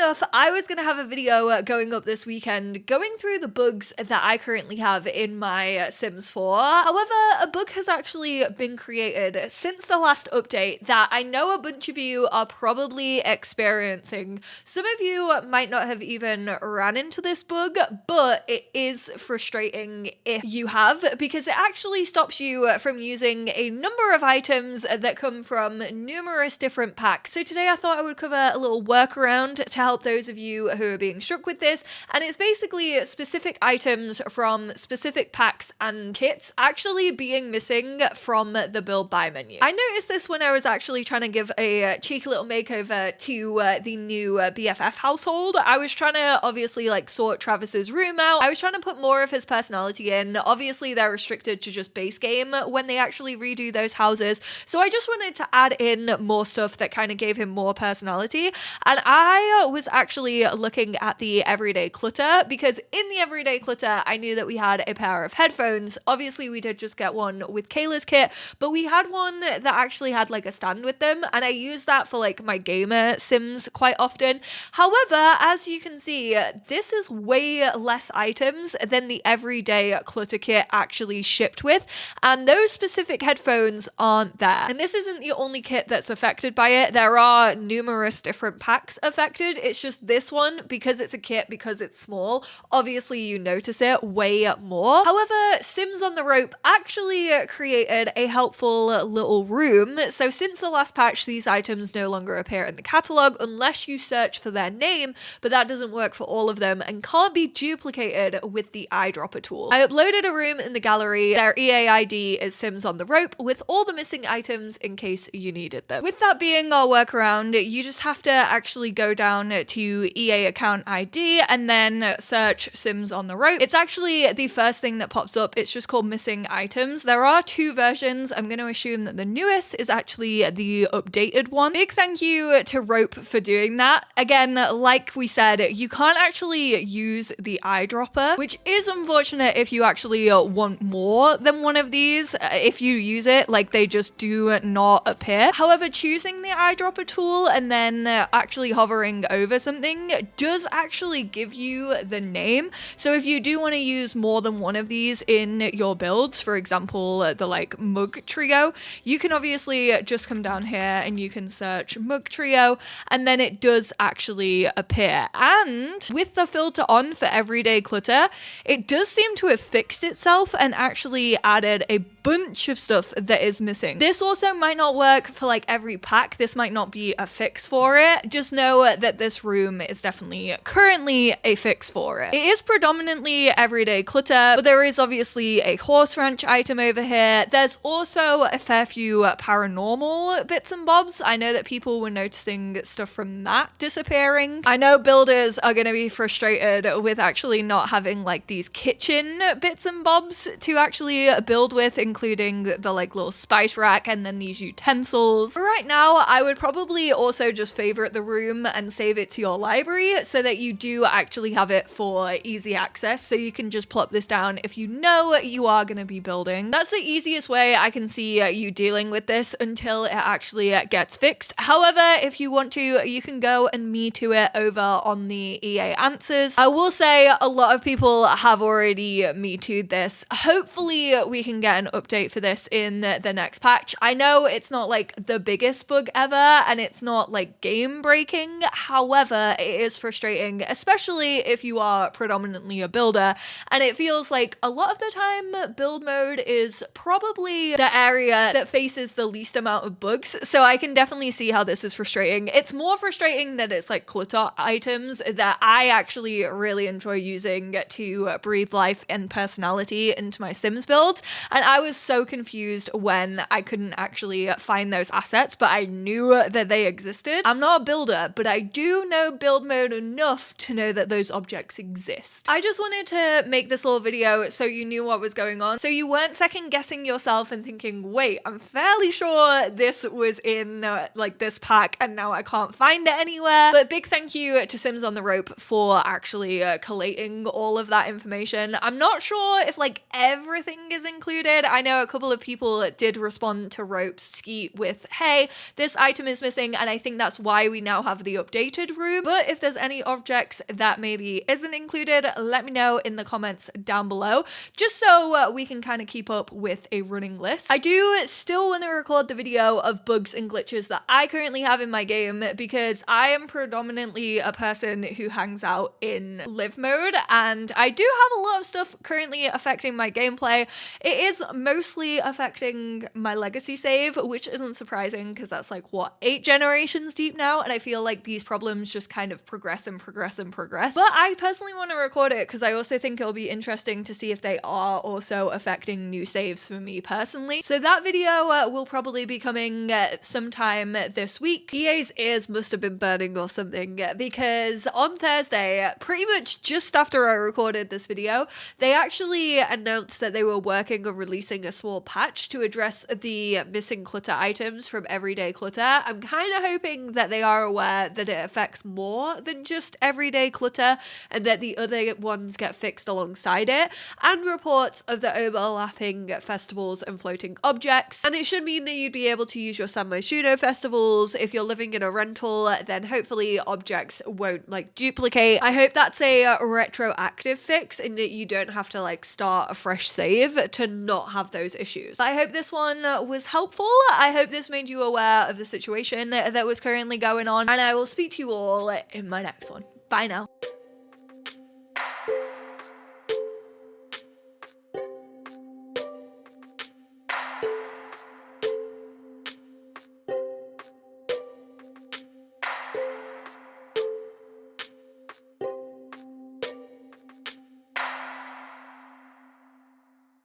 enough, I was gonna have a video going up this weekend going through the bugs that I currently have in my Sims 4. However, a bug has actually been created since the last update that I know a bunch of you are probably experiencing. Some of you might not have even ran into this bug, but it is frustrating if you have, because it actually stops you from using a number of items that come from numerous different packs. So today I thought I would cover a little workaround to help those of you who are being struck with this, and it's basically specific items from specific packs and kits actually being missing from the build buy menu. I noticed this when I was actually trying to give a cheeky little makeover to the new BFF household. I was trying to obviously like sort Travis's room out. I was trying to put more of his personality in. Obviously they're restricted to just base game when they actually redo those houses, so I just wanted to add in more stuff that kind of gave him more personality. And I was actually looking at the everyday clutter, because in the everyday clutter I knew that we had a pair of headphones. Obviously we did just get one with Kayla's kit, but we had one that actually had like a stand with them, and I use that for like my gamer sims quite often. However, as you can see, this is way less items than the everyday clutter kit actually shipped with, and those specific headphones aren't there. And this isn't the only kit that's affected by it. There are numerous different packs affected. It's just this one, because it's a kit, because it's small, obviously you notice it way more. However, Sims on the Rope actually created a helpful little room. So since the last patch, these items no longer appear in the catalog unless you search for their name, but that doesn't work for all of them and can't be duplicated with the eyedropper tool. I uploaded a room in the gallery. Their EA ID is Sims on the Rope with all the missing items in case you needed them. With that being our workaround, you just have to actually go down to EA account ID and then search Sims on the Rope. It's actually the first thing that pops up. It's just called missing items. There are two versions. I'm going to assume that the newest is actually the updated one. Big thank you to Rope for doing that. Again, like we said, you can't actually use the eyedropper, which is unfortunate if you actually want more than one of these. If you use it, like, they just do not appear. However, choosing the eyedropper tool and then actually hovering over something does actually give you the name. So if you do want to use more than one of these in your builds, for example, the like mug trio, you can obviously just come down here and you can search mug trio, and then it does actually appear. And with the filter on for everyday clutter, it does seem to have fixed itself and actually added a bunch of stuff that is missing. This also might not work for like every pack. This might not be a fix for it. Just know that this room is definitely currently a fix for it. It is predominantly everyday clutter, but there is obviously a horse ranch item over here. There's also a fair few paranormal bits and bobs. I know that people were noticing stuff from that disappearing. I know builders are going to be frustrated with actually not having like these kitchen bits and bobs to actually build with, including the like little spice rack and then these utensils. Right now, I would probably also just favorite the room and save it to your library so that you do actually have it for easy access, so you can just plop this down if you know you are going to be building. That's the easiest way I can see you dealing with this until it actually gets fixed. However, if you want to, you can go and me to it over on the EA answers. I will say a lot of people have already me to'd this. Hopefully we can get an update for this in the next patch. I know it's not like the biggest bug ever and it's not like game breaking. However, it is frustrating, especially if you are predominantly a builder, and it feels like a lot of the time build mode is probably the area that faces the least amount of bugs. So I can definitely see how this is frustrating. It's more frustrating that it's like clutter items that I actually really enjoy using to breathe life and personality into my Sims builds, and I was so confused when I couldn't actually find those assets, but I knew that they existed. I'm not a builder, but I do know build mode enough to know that those objects exist. I just wanted to make this little video so you knew what was going on, so you weren't second guessing yourself and thinking, wait, I'm fairly sure this was in like this pack and now I can't find it anywhere. But big thank you to Sims on the Rope for actually collating all of that information. I'm not sure if like everything is included. I know a couple of people did respond to Rope's skeet with, hey, this item is missing, and I think that's why we now have the updated included room. But if there's any objects that maybe isn't included, let me know in the comments down below, just so we can kind of keep up with a running list. I do still want to record the video of bugs and glitches that I currently have in my game, because I am predominantly a person who hangs out in live mode, and I do have a lot of stuff currently affecting my gameplay. It is mostly affecting my legacy save, which isn't surprising because that's like, what, 8 generations deep now, and I feel like these problems just kind of progress and progress and progress. But I personally want to record it because I also think it'll be interesting to see if they are also affecting new saves for me personally. So that video will probably be coming sometime this week. EA's ears must have been burning or something, because on Thursday, pretty much just after I recorded this video, they actually announced that they were working on releasing a small patch to address the missing clutter items from everyday clutter. I'm kind of hoping that they are aware that it affects more than just everyday clutter, and that the other ones get fixed alongside it, and reports of the overlapping festivals and floating objects. And it should mean that you'd be able to use your San Myshuno festivals. If you're living in a rental, then hopefully objects won't like duplicate. I hope that's a retroactive fix, and that you don't have to like start a fresh save to not have those issues. I hope this one was helpful. I hope this made you aware of the situation that was currently going on, and I will speak to you all in my next one. Bye now.